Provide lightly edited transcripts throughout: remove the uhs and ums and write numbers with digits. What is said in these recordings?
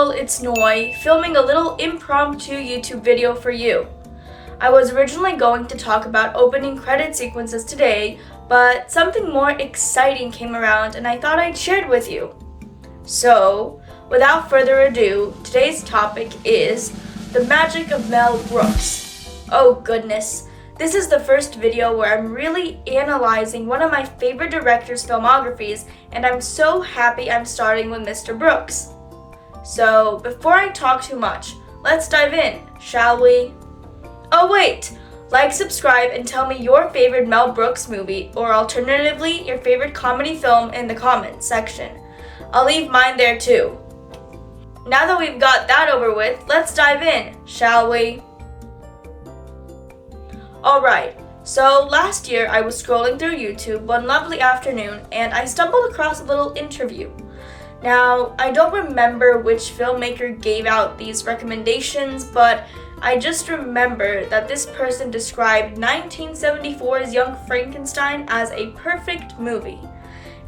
all, it's Noi, filming a little impromptu YouTube video for you. I was originally going to talk about opening credit sequences today, but something more exciting came around and I thought I'd share it with you. So, without further ado, today's topic is the Magic of Mel Brooks. Oh goodness, this is the first video where I'm really analyzing one of my favorite director's filmographies, and I'm so happy I'm starting with Mr. Brooks. So, before I talk too much, let's dive in, shall we? Oh wait! Like, subscribe, and tell me your favorite Mel Brooks movie, or alternatively, your favorite comedy film in the comments section. I'll leave mine there too. Now that we've got that over with, let's dive in, shall we? Alright, so last year I was scrolling through YouTube one lovely afternoon and I stumbled across a little interview. Now, I don't remember which filmmaker gave out these recommendations, but I just remember that this person described 1974's Young Frankenstein as a perfect movie.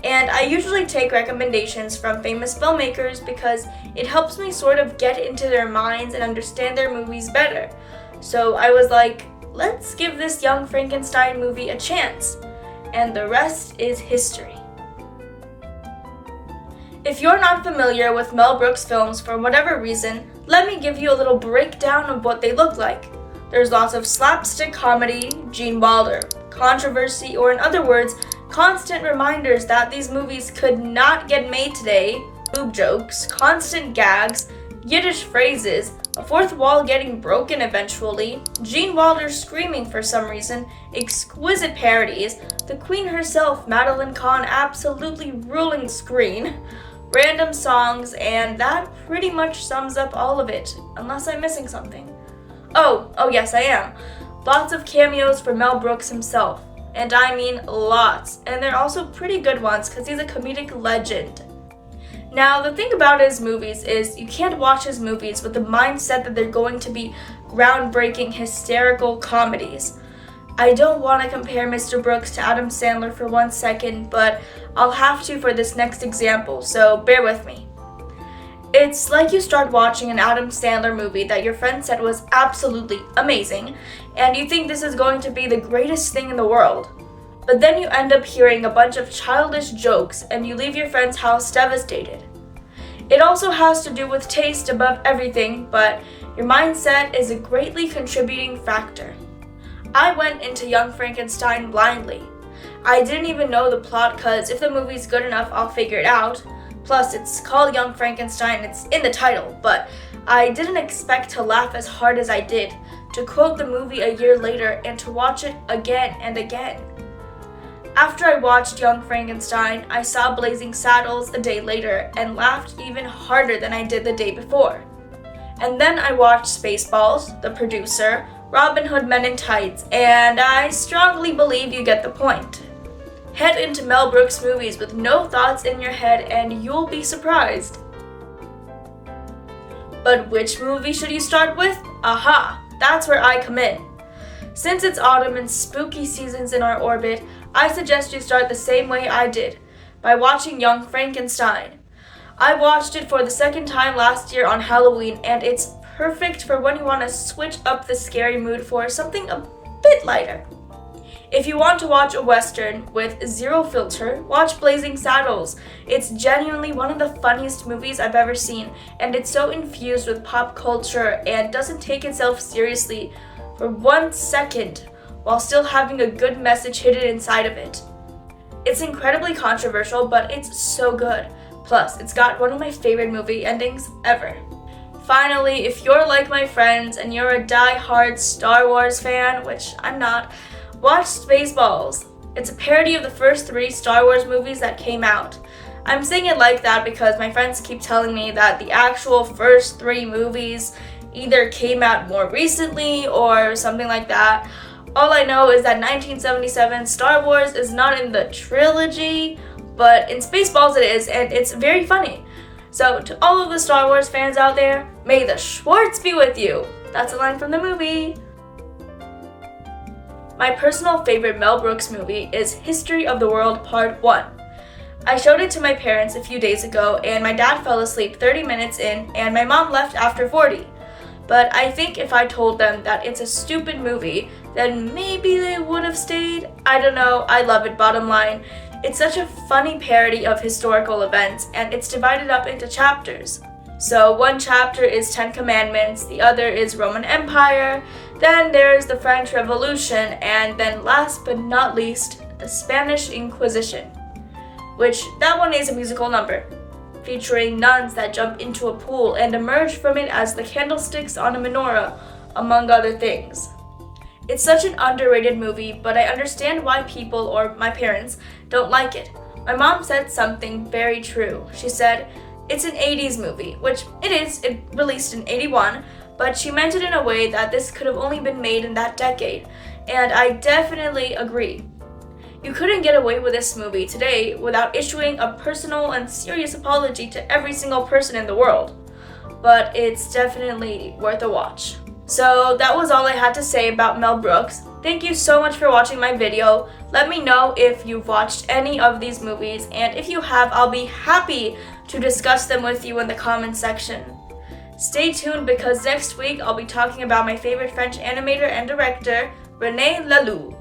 And I usually take recommendations from famous filmmakers because it helps me sort of get into their minds and understand their movies better. So I was like, let's give this Young Frankenstein movie a chance. And the rest is history. If you're not familiar with Mel Brooks films for whatever reason, let me give you a little breakdown of what they look like. There's lots of slapstick comedy, Gene Wilder, controversy, or in other words, constant reminders that these movies could not get made today, boob jokes, constant gags, Yiddish phrases, a fourth wall getting broken eventually, Gene Wilder screaming for some reason, exquisite parodies, the Queen herself, Madeline Kahn, absolutely ruling screen, random songs, and that pretty much sums up all of it, unless I'm missing something. Oh yes I am. Lots of cameos for Mel Brooks himself, and I mean lots, and they're also pretty good ones because he's a comedic legend. Now, the thing about his movies is you can't watch his movies with the mindset that they're going to be groundbreaking, hysterical comedies. I don't want to compare Mr. Brooks to Adam Sandler for 1 second, but I'll have to for this next example, so bear with me. It's like you start watching an Adam Sandler movie that your friend said was absolutely amazing, and you think this is going to be the greatest thing in the world. But then you end up hearing a bunch of childish jokes and you leave your friend's house devastated. It also has to do with taste above everything, but your mindset is a greatly contributing factor. I went into Young Frankenstein blindly. I didn't even know the plot because if the movie's good enough, I'll figure it out. Plus, it's called Young Frankenstein, it's in the title, but I didn't expect to laugh as hard as I did, to quote the movie a year later, and to watch it again and again. After I watched Young Frankenstein, I saw Blazing Saddles a day later and laughed even harder than I did the day before. And then I watched Spaceballs, The Producer, Robin Hood Men in Tights, and I strongly believe you get the point. Head into Mel Brooks movies with no thoughts in your head and you'll be surprised. But which movie should you start with? Aha, that's where I come in. Since it's autumn and spooky season's in our orbit, I suggest you start the same way I did, by watching Young Frankenstein. I watched it for the second time last year on Halloween, and it's perfect for when you want to switch up the scary mood for something a bit lighter. If you want to watch a Western with zero filter, watch Blazing Saddles. It's genuinely one of the funniest movies I've ever seen, and it's so infused with pop culture and doesn't take itself seriously for 1 second, while still having a good message hidden inside of it. It's incredibly controversial, but it's so good. Plus, it's got one of my favorite movie endings ever. Finally, if you're like my friends and you're a die-hard Star Wars fan, which I'm not, watch Spaceballs. It's a parody of the first 3 Star Wars movies that came out. I'm saying it like that because my friends keep telling me that the actual first 3 movies either came out more recently or something like that. All I know is that 1977 Star Wars is not in the trilogy, but in Spaceballs it is, and it's very funny. So to all of the Star Wars fans out there, may the Schwartz be with you. That's a line from the movie. My personal favorite Mel Brooks movie is History of the World Part 1. I showed it to my parents a few days ago, and my dad fell asleep 30 minutes in, and my mom left after 40. But I think if I told them that it's a stupid movie, then maybe they would have stayed. I don't know, I love it, bottom line. It's such a funny parody of historical events, and it's divided up into chapters. So one chapter is 10 Commandments, the other is Roman Empire, then there's the French Revolution, and then last but not least, the Spanish Inquisition. Which, that one is a musical number, featuring nuns that jump into a pool and emerge from it as the candlesticks on a menorah, among other things. It's such an underrated movie, but I understand why people, or my parents, don't like it. My mom said something very true. She said, it's an 80s movie, which it is, it released in 81, but she meant it in a way that this could have only been made in that decade, and I definitely agree. You couldn't get away with this movie today without issuing a personal and serious apology to every single person in the world, but it's definitely worth a watch. So that was all I had to say about Mel Brooks. Thank you so much for watching my video. Let me know if you've watched any of these movies, and if you have, I'll be happy to discuss them with you in the comments section. Stay tuned because next week I'll be talking about my favorite French animator and director, René Laloux.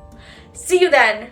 See you then!